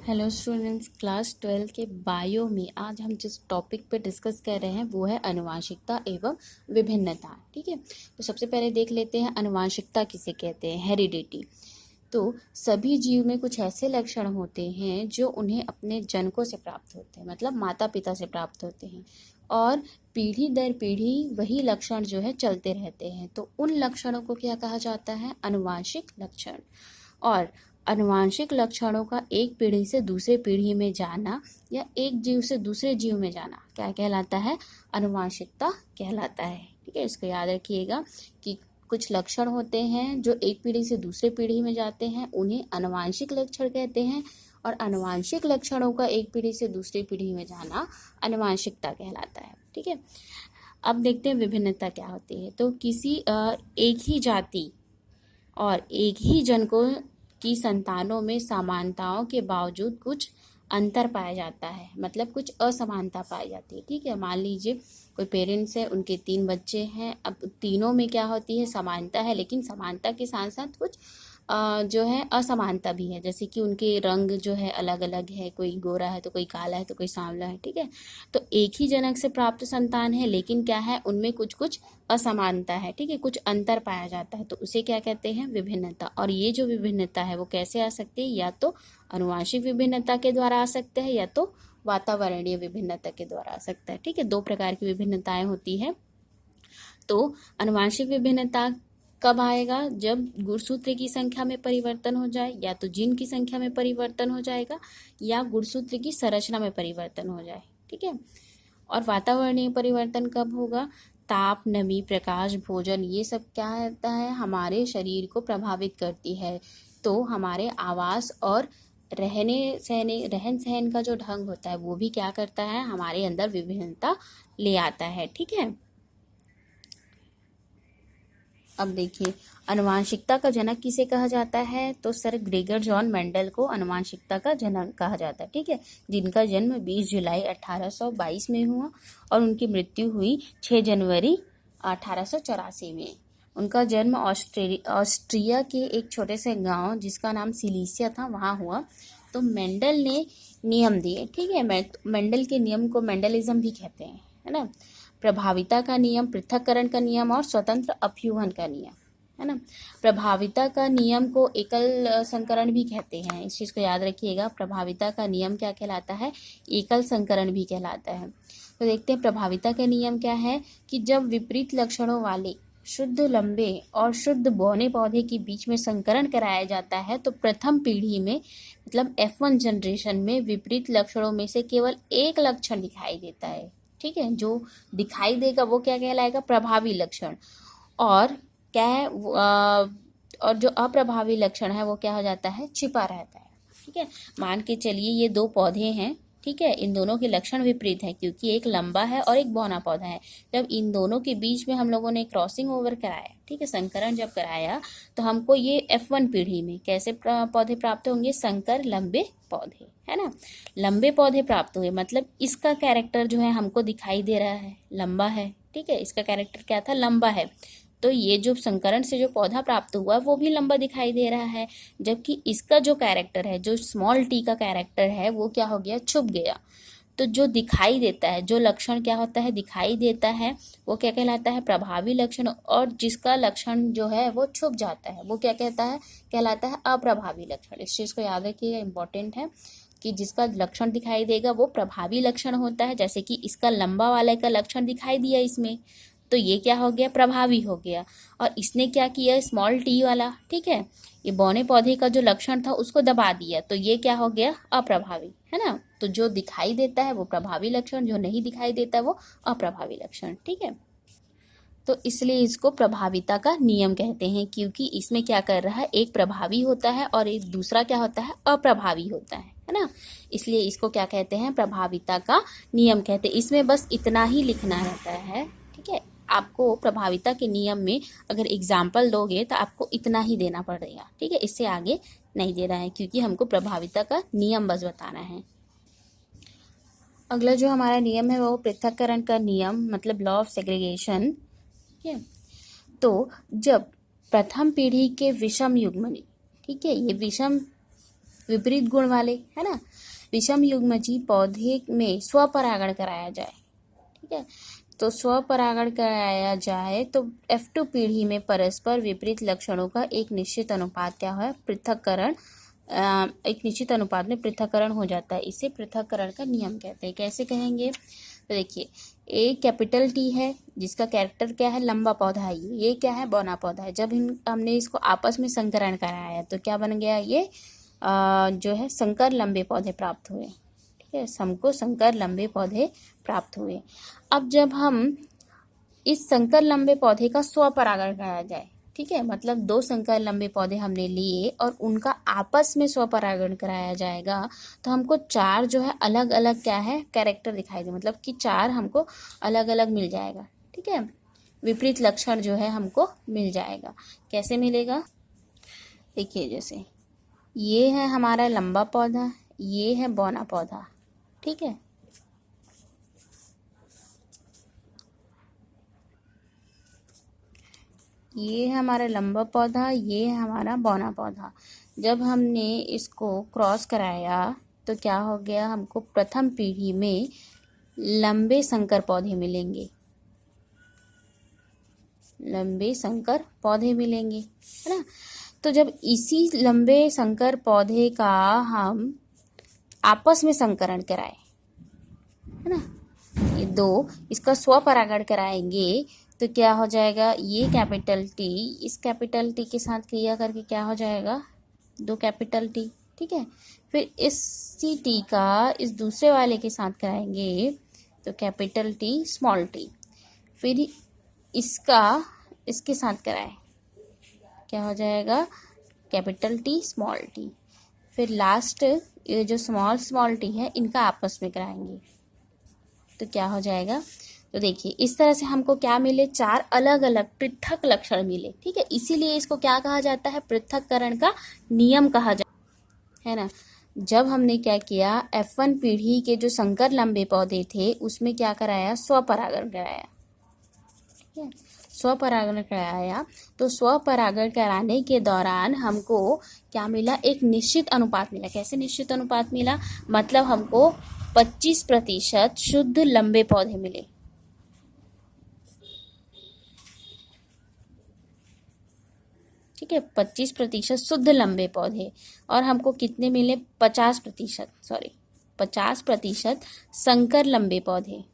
Hello students, class 12 के bio में आज हम जिस टॉपिक पे डिस्कस कर रहे हैं वो है आनुवंशिकता एवं विभिन्नता। ठीक है, तो सबसे पहले देख लेते हैं आनुवंशिकता किसे कहते हैं। हेरिडिटी। तो सभी जीव में कुछ ऐसे लक्षण होते हैं जो उन्हें अपने जनकों से प्राप्त होते हैं, मतलब माता पिता से प्राप्त होते हैं, और पीढ़ी दर पीढ़ी वही लक्षण जो है चलते रहते हैं। तो उन लक्षणों को क्या कहा जाता है? आनुवंशिक लक्षण। और आनुवंशिक लक्षणों का एक पीढ़ी से दूसरे पीढ़ी में जाना या एक जीव से दूसरे जीव में जाना क्या कहलाता है? आनुवंशिकता कहलाता है। ठीक है, इसको याद रखिएगा कि कुछ लक्षण होते हैं जो एक पीढ़ी से दूसरे पीढ़ी में जाते हैं, उन्हें आनुवंशिक लक्षण कहते हैं, और आनुवंशिक लक्षणों का एक पीढ़ी से दूसरी पीढ़ी में जाना आनुवंशिकता कहलाता है। ठीक है, अब देखते हैं विभिन्नता क्या होती है। तो किसी एक ही जाति और एक ही जनकों की संतानों में समानताओं के बावजूद कुछ अंतर पाया जाता है, मतलब कुछ असमानता पाई जाती है। ठीक है, मान लीजिए कोई पेरेंट्स है, उनके 3 बच्चे हैं। अब तीनों में क्या होती है? समानता है, लेकिन समानता के साथ साथ कुछ जो है असमानता भी है, जैसे कि उनके रंग जो है अलग अलग है, कोई गोरा है तो कोई काला है तो कोई सांवला है। ठीक है, तो एक ही जनक से प्राप्त संतान है, लेकिन क्या है, उनमें कुछ कुछ असमानता है। ठीक है, कुछ अंतर पाया जाता है, तो उसे क्या कहते हैं? विभिन्नता। और ये जो विभिन्नता है वो कैसे आ सकती है? या तो आनुवंशिक विभिन्नता के द्वारा आ सकते हैं या तो वातावरणीय विभिन्नता के द्वारा आ सकता है। ठीक है, 2 प्रकार की विभिन्नताएं होती है। तो आनुवंशिक विभिन्नता कब आएगा? जब गुणसूत्र की संख्या में परिवर्तन हो जाए, या तो जीन की संख्या में परिवर्तन हो जाएगा, या गुणसूत्र की संरचना में परिवर्तन हो जाए। ठीक है, और वातावरणीय परिवर्तन कब होगा? ताप, नमी, प्रकाश, भोजन, ये सब क्या होता है? हमारे शरीर को प्रभावित करती है। तो हमारे आवास और रहन सहन का जो ढंग होता है वो भी क्या करता है? हमारे अंदर विभिन्नता ले आता है। ठीक है, अब देखिए आनुवंशिकता का जनक किसे कहा जाता है? तो सर ग्रेगर जॉन मेंडल को आनुवंशिकता का जनक कहा जाता है। ठीक है, जिनका जन्म 20 जुलाई 1822 में हुआ और उनकी मृत्यु हुई 6 जनवरी 1884 में। उनका जन्म ऑस्ट्रिया के एक छोटे से गांव जिसका नाम सिलीसिया था वहाँ हुआ। तो मेंडल ने नियम दिए। ठीक है, मेंडल के नियम को मेंडलिज्म भी कहते हैं, है ना। प्रभाविता का नियम, पृथक्करण का नियम और स्वतंत्र अपह्यूहन का नियम, है ना। प्रभाविता का नियम को एकल संकरण भी कहते हैं, इस चीज़ को याद रखिएगा। प्रभाविता का नियम क्या कहलाता है? एकल संकरण भी कहलाता है। तो देखते हैं प्रभाविता का नियम क्या है कि जब विपरीत लक्षणों वाले शुद्ध लंबे और शुद्ध बौने पौधे के बीच में संकरण कराया जाता है तो प्रथम पीढ़ी में, मतलब F1 जनरेशन में, विपरीत लक्षणों में से केवल एक लक्षण दिखाई देता है। ठीक है, जो दिखाई देगा वो क्या कहलाएगा? प्रभावी लक्षण। और क्या है और जो अप्रभावी लक्षण है वो क्या हो जाता है? छिपा रहता है। ठीक है, मान के चलिए ये 2 पौधे हैं। ठीक है, इन दोनों के लक्षण विपरीत हैं क्योंकि एक लंबा है और एक बौना पौधा है। जब इन दोनों के बीच में हम लोगों ने क्रॉसिंग ओवर कराया, ठीक है, संकरण जब कराया, तो हमको ये F1 पीढ़ी में कैसे पौधे प्राप्त होंगे? संकर लंबे पौधे, है ना। लंबे पौधे प्राप्त हुए, मतलब इसका कैरेक्टर जो है हमको दिखाई दे रहा है, लंबा है। ठीक है, इसका कैरेक्टर क्या था? लंबा है। तो ये जो संकरण से जो पौधा प्राप्त हुआ वो भी लंबा दिखाई दे रहा है, जबकि इसका जो कैरेक्टर है, जो स्मॉल टी का कैरेक्टर है, वो क्या हो गया? छुप गया। तो जो दिखाई देता है, जो लक्षण क्या होता है? दिखाई देता है, वो क्या कहलाता है? प्रभावी लक्षण। और जिसका लक्षण जो है वो छुप जाता है वो क्या कहलाता है? अप्रभावी लक्षण। इस चीज़ को याद रखिएगा, इंपॉर्टेंट है कि जिसका लक्षण दिखाई देगा वो प्रभावी लक्षण होता है। जैसे कि इसका लंबा वाले का लक्षण दिखाई दिया इसमें, तो ये क्या हो गया? प्रभावी हो गया। और इसने क्या किया? स्मॉल टी वाला, ठीक है, ये बौने पौधे का जो लक्षण था उसको दबा दिया, तो ये क्या हो गया? अप्रभावी, है ना। तो जो दिखाई देता है वो प्रभावी लक्षण, जो नहीं दिखाई देता वो अप्रभावी लक्षण। ठीक है, तो इसलिए इसको प्रभाविता का नियम कहते हैं, क्योंकि इसमें क्या कर रहा है? एक प्रभावी होता है और एक दूसरा क्या होता है? अप्रभावी होता है ना। इसलिए इसको क्या कहते हैं? प्रभाविता का नियम कहते हैं। इसमें बस इतना ही लिखना रहता है। ठीक है, आपको प्रभाविता के नियम में अगर एग्जाम्पल दोगे तो आपको इतना ही देना पड़ेगा। ठीक है, इससे आगे नहीं दे रहा है क्योंकि हमको प्रभाविता का नियम बस बताना है। अगला जो हमारा नियम है वो पृथक्करण का नियम, मतलब लॉ ऑफ सेग्रीगेशन। ठीक है, तो जब प्रथम पीढ़ी के विषम युग्मनी, ठीक है, ये विषम विपरीत गुण वाले, है ना। विषम युग्मजीव पौधे में स्वपरागण कराया जाए, ठीक है। तो स्वपरागण कराया जाए तो F2 पीढ़ी में परस्पर विपरीत लक्षणों का एक निश्चित अनुपात क्या है, पृथक्करण, एक निश्चित अनुपात में पृथक्करण हो जाता है। इसे पृथक्करण का नियम कहते हैं। कैसे कहेंगे, तो देखिए ए कैपिटल टी है जिसका कैरेक्टर क्या है, लंबा पौधा है, ये क्या है, बौना पौधा है। जब हमने इसको आपस में संकरण कराया तो क्या बन गया, ये जो है संकर लंबे पौधे प्राप्त हुए, ठीक है। हमको संकर लंबे पौधे प्राप्त हुए। अब जब हम इस संकर लंबे पौधे का स्वपरागण कराया जाए, ठीक है, मतलब 2 संकर लंबे पौधे हमने लिए और उनका आपस में स्वपरागण कराया जाएगा, तो हमको 4 जो है अलग अलग क्या है, कैरेक्टर दिखाई दे, मतलब कि 4 हमको अलग अलग मिल जाएगा, ठीक है। विपरीत लक्षण जो है हमको मिल जाएगा। कैसे मिलेगा, देखिए जैसे ये है हमारा लंबा पौधा, ये है बौना पौधा, ठीक है। ये है हमारा लंबा पौधा, ये है हमारा बौना पौधा। जब हमने इसको क्रॉस कराया तो क्या हो गया, हमको प्रथम पीढ़ी में लंबे संकर पौधे मिलेंगे, लंबे संकर पौधे मिलेंगे, है ना। तो जब इसी लंबे संकर पौधे का हम आपस में संकरण कराए, है ना, ये 2 इसका स्वपरागण कराएंगे तो क्या हो जाएगा, ये कैपिटल टी इस कैपिटल टी के साथ क्रिया करके क्या हो जाएगा, 2 कैपिटल टी, ठीक है। फिर इसी टी का इस दूसरे वाले के साथ कराएंगे तो कैपिटल टी स्मॉल टी, फिर इसका इसके साथ कराए क्या हो जाएगा, कैपिटल टी स्मॉल टी, फिर लास्ट ये जो स्मॉल टी है इनका आपस में कराएंगे तो क्या हो जाएगा। तो देखिए इस तरह से हमको क्या मिले, 4 अलग अलग पृथक लक्षण मिले, ठीक है। इसीलिए इसको क्या कहा जाता है, पृथक्करण का नियम कहा जाता है ना। जब हमने क्या किया, F1 पीढ़ी के जो संकर लंबे पौधे थे उसमें क्या कराया, स्वपरागण कराया, ठीक है। स्वपरागण कराया तो स्वपरागण कराने के दौरान हमको क्या मिला, एक निश्चित अनुपात मिला। कैसे निश्चित अनुपात मिला, मतलब हमको 25% शुद्ध लंबे पौधे मिले, ठीक है। 25% शुद्ध लंबे पौधे और हमको कितने मिले, 50% संकर लंबे पौधे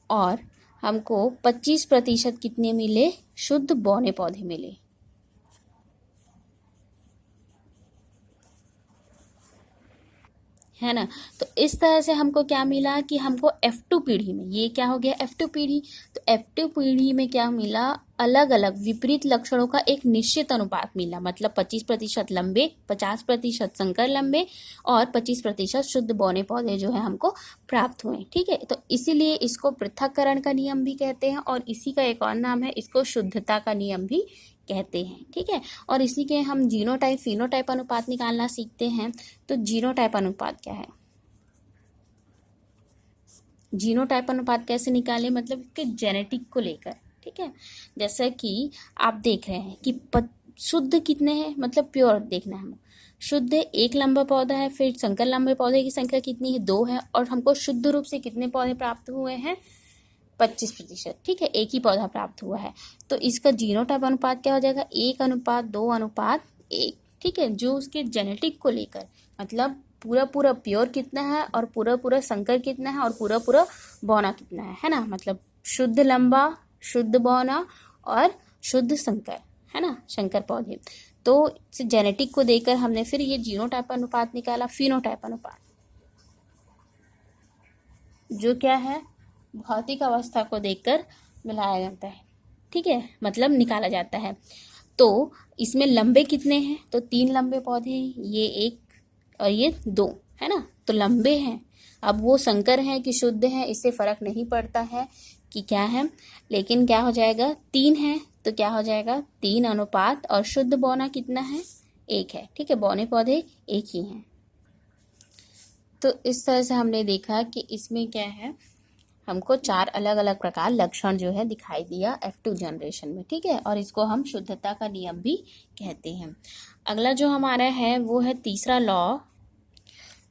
और हमको 25% कितने मिले, शुद्ध बौने पौधे मिले, है ना। तो इस तरह से हमको क्या मिला कि हमको F2 पीढ़ी में, ये क्या हो गया F2 पीढ़ी, तो F2 पीढ़ी में क्या मिला, अलग अलग विपरीत लक्षणों का एक निश्चित अनुपात मिला, मतलब 25% लंबे, 50% संकर लंबे और 25% शुद्ध बौने पौधे जो है हमको प्राप्त हुए, ठीक है। तो इसीलिए इसको पृथक्करण का नियम भी कहते हैं और इसी का एक और नाम है, इसको शुद्धता का नियम भी कहते हैं, ठीक है। और इसी के हम जीनोटाइप फिनोटाइप अनुपात निकालना सीखते हैं। तो जीनोटाइप अनुपात क्या है, जीनोटाइप अनुपात कैसे निकालें, मतलब इसके जेनेटिक को लेकर, ठीक है। जैसा कि आप देख रहे हैं कि शुद्ध कितने हैं, मतलब प्योर देखना है, शुद्ध 1 लंबा पौधा है, फिर संकर लंबे पौधे की संख्या कितनी है, 2 है, और हमको शुद्ध रूप से कितने पौधे प्राप्त हुए हैं, 25%, ठीक है, एक ही पौधा प्राप्त हुआ है। तो इसका जीनोटाइप अनुपात क्या हो जाएगा, 1:2:1, ठीक है। जो उसके जेनेटिक को लेकर, मतलब पूरा प्योर कितना है और पूरा संकर कितना है और पूरा बौना कितना है ना, मतलब शुद्ध लंबा, शुद्ध बौना और शुद्ध संकर, है ना, संकर पौधे। तो जेनेटिक को देकर हमने फिर ये जीनोटाइप अनुपात निकाला। फिनोटाइप अनुपात जो क्या है, भौतिक अवस्था को देखकर मिलाया जाता है, ठीक है, मतलब निकाला जाता है। तो इसमें लंबे कितने हैं, तो 3 लंबे पौधे हैं, ये 1 और ये 2, है ना, तो लंबे हैं। अब वो संकर हैं कि शुद्ध हैं इससे फर्क नहीं पड़ता है कि क्या है, लेकिन क्या हो जाएगा, 3 है तो क्या हो जाएगा 3 अनुपात, और शुद्ध बौना कितना है, 1 है, ठीक है, बौने पौधे 1 ही हैं। तो इस तरह से हमने देखा कि इसमें क्या है, हमको 4 अलग अलग प्रकार लक्षण जो है दिखाई दिया F2 जनरेशन में, ठीक है। और इसको हम शुद्धता का नियम भी कहते हैं। अगला जो हमारा है वो है तीसरा लॉ।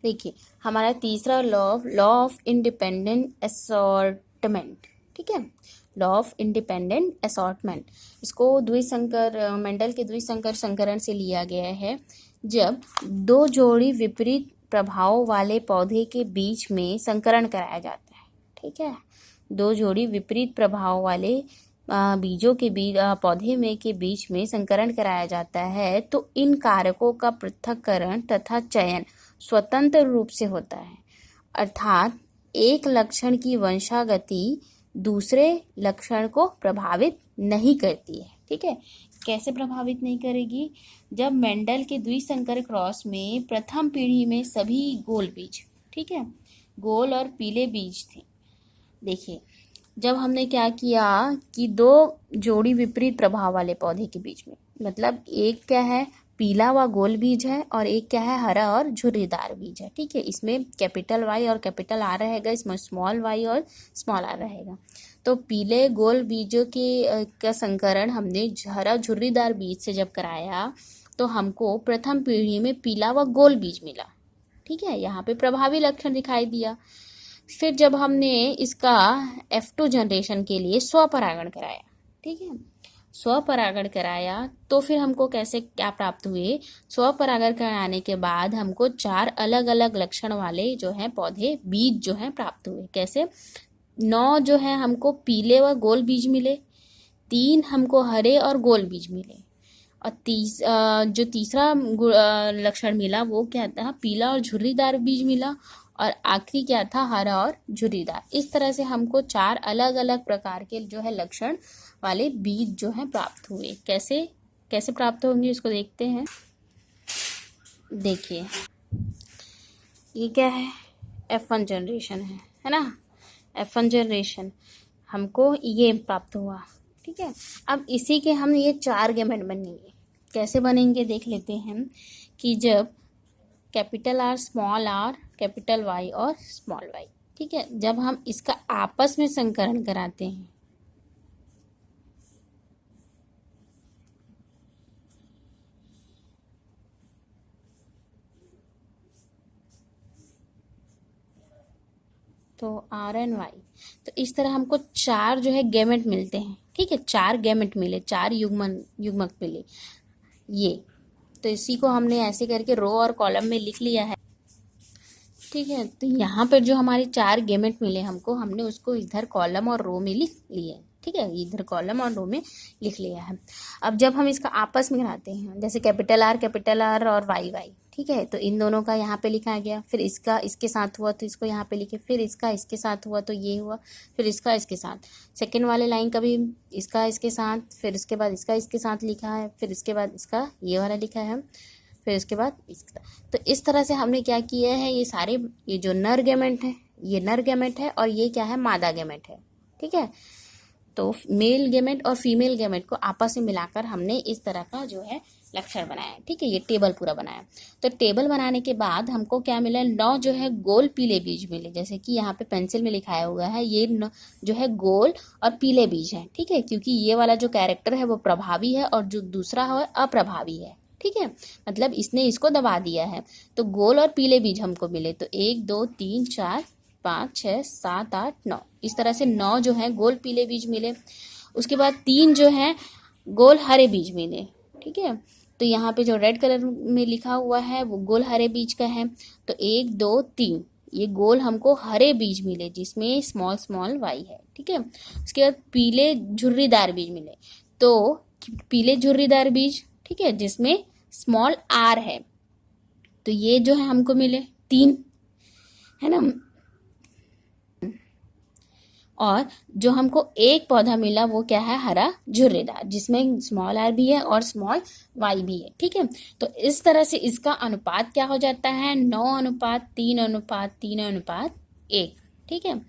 देखिए हमारा तीसरा लॉ ऑफ इंडिपेंडेंट असॉर्टमेंट, ठीक है। लॉ ऑफ इंडिपेंडेंट असॉर्टमेंट, इसको द्विसंकर मेंडल के द्विसंकर संकरण से लिया गया है। जब दो जोड़ी विपरीत प्रभाव वाले पौधे के बीच में संकरण कराया जाता है, ठीक है। दो जोड़ी विपरीत प्रभाव वाले बीजों के बीच पौधे में के बीच में संकरण कराया जाता है, तो इन कारकों का पृथक्करण तथा चयन स्वतंत्र रूप से होता है। अर्थात एक लक्षण की वंशागति दूसरे लक्षण को प्रभावित नहीं करती है, ठीक है। कैसे प्रभावित नहीं करेगी? जब मेंडल के द्विसंकर क्रॉस में प्रथम पीढ़ी में सभी गोल बीज, ठीक है, गोल और पीले बीज थे। देखिए जब हमने क्या किया कि दो जोड़ी विपरीत प्रभाव वाले पौधे के बीच में, मतलब एक क्या है पीला व गोल बीज है और एक क्या है हरा और झुर्रीदार बीज है, ठीक है। इसमें कैपिटल वाई और कैपिटल आर रहेगा, इसमें स्मॉल वाई और स्मॉल आर रहेगा। तो पीले गोल बीजों के का संकरण हमने हरा झुर्रीदार बीज से जब कराया तो हमको प्रथम पीढ़ी में पीला व गोल बीज मिला, ठीक है। यहाँ पे प्रभावी लक्षण दिखाई दिया। फिर जब हमने इसका F2 जनरेशन के लिए स्वपरागण कराया, ठीक है, स्वपरागण कराया तो फिर हमको कैसे क्या प्राप्त हुए? स्वपरागण कराने के बाद हमको 4 अलग अलग लक्षण वाले जो हैं पौधे बीज जो हैं प्राप्त हुए। कैसे? 9 जो है हमको पीले व गोल बीज मिले, 3 हमको हरे और गोल बीज मिले, और जो तीसरा लक्षण मिला वो क्या था? पीला और झुर्रीदार बीज मिला, और आखिरी क्या था? हरा और झुर्रीदार। इस तरह से हमको 4 अलग अलग प्रकार के जो है लक्षण वाले बीज जो हैं प्राप्त हुए। कैसे कैसे प्राप्त होंगे इसको देखते हैं। देखिए ये क्या है? F1 जनरेशन है ना। F1 जनरेशन हमको ये प्राप्त हुआ, ठीक है। अब इसी के हम ये 4 गैमेट बनेंगे। कैसे बनेंगे देख लेते हैं कि जब capital R, small R, capital Y और स्मॉल वाई, ठीक है, जब हम इसका आपस में संकरण कराते हैं, तो आर एन वाई, तो इस तरह हमको 4 जो है गैमेट मिलते हैं, ठीक है। 4 गैमेट मिले, 4 युग्मक मिले ये। तो इसी को हमने ऐसे करके रो और कॉलम में लिख लिया है, ठीक है। तो यहाँ पर जो हमारे 4 गैमेट मिले हमको, हमने उसको इधर कॉलम और रो में लिख लिए, ठीक है, इधर कॉलम और रो में लिख लिया है। अब जब हम इसका आपस में कराते हैं, जैसे कैपिटल आर और वाई वाई, ठीक है, तो इन दोनों का यहाँ पे लिखा गया, फिर इसका इसके साथ हुआ तो इसको यहाँ पे लिखे, फिर इसका इसके साथ हुआ तो ये हुआ, फिर इसका इसके साथ, सेकेंड वाले लाइन का भी इसका इसके साथ, फिर इसके बाद इसका इसके साथ लिखा है, फिर इसके बाद इसका ये वाला लिखा है, फिर इसके बाद इसका। तो इस तरह से हमने क्या किया है, ये सारे ये जो नर गैमेट है, ये नर गैमेट है, और ये क्या है? मादा गैमेट है, ठीक है। तो मेल गैमेट और फीमेल गैमेट को आपस में मिलाकर हमने इस तरह का जो है लक्षण बनाया, ठीक है। ये टेबल पूरा बनाया। तो टेबल बनाने के बाद हमको क्या मिला? 9 जो है गोल पीले बीज मिले, जैसे कि यहाँ पे पेंसिल में लिखाया हुआ है, ये जो है गोल और पीले बीज है, ठीक है, क्योंकि ये वाला जो कैरेक्टर है वो प्रभावी है और जो दूसरा है अप्रभावी है, ठीक है, मतलब इसने इसको दबा दिया है। तो गोल और पीले बीज हमको मिले, तो 1 2 3 4 5 6 7 8 9, इस तरह से 9 जो है गोल पीले बीज मिले। उसके बाद 3 जो है गोल हरे बीज मिले, ठीक है। तो यहाँ पे जो रेड कलर में लिखा हुआ है वो गोल हरे बीज का है। तो 1 2 3 ये गोल हमको हरे बीज मिले, जिसमें स्मॉल स्मॉल वाई है, ठीक है। उसके बाद पीले झुर्रीदार बीज मिले, तो पीले झुर्रीदार बीज, ठीक है, जिसमें स्मॉल आर है, तो ये जो है हमको मिले 3, है ना। और जो हमको एक पौधा मिला वो क्या है? हरा झुर्रीदार, जिसमें स्मॉल आर भी है और स्मॉल वाई भी है, ठीक है। तो इस तरह से इसका अनुपात क्या हो जाता है? 9:3:3:3:1, ठीक है।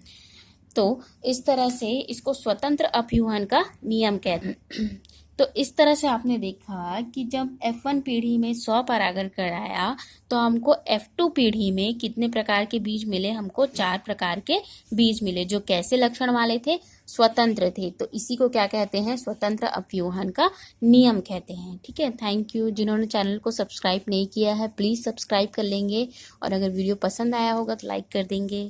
तो इस तरह से इसको स्वतंत्र अपयूहन का नियम कहते हैं। तो इस तरह से आपने देखा कि जब F1 पीढ़ी में 100 परागण कराया तो हमको F2 पीढ़ी में कितने प्रकार के बीज मिले, हमको 4 प्रकार के बीज मिले, जो कैसे लक्षण वाले थे, स्वतंत्र थे। तो इसी को क्या कहते हैं, स्वतंत्र अपव्यूहन का नियम कहते हैं। ठीक है, थैंक यू। जिन्होंने चैनल को सब्सक्राइब नहीं किया है प्लीज़ सब्सक्राइब कर लेंगे, और अगर वीडियो पसंद आया होगा तो लाइक कर देंगे।